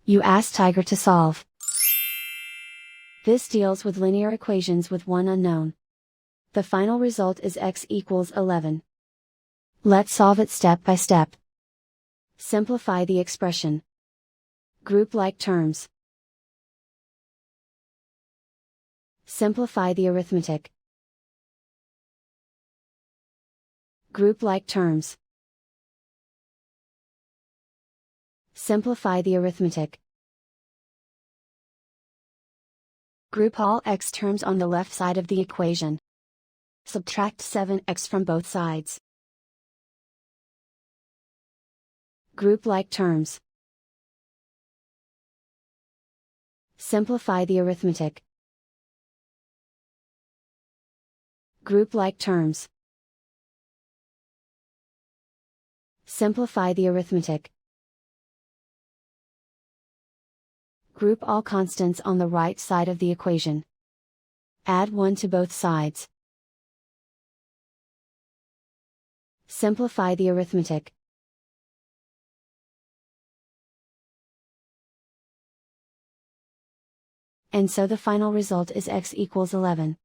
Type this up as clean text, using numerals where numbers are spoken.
You ask Tiger to solve. This deals with linear equations with one unknown. The final result is x equals 11. Let's solve it step by step. Simplify the expression. Group like terms. Simplify the arithmetic. Group like terms. Simplify the arithmetic. Group all x terms on the left side of the equation. Subtract 7x from both sides. Group like terms. Simplify the arithmetic. Group like terms. Simplify the arithmetic. Group all constants on the right side of the equation. Add 1 to both sides. Simplify the arithmetic. And so the final result is x equals 11.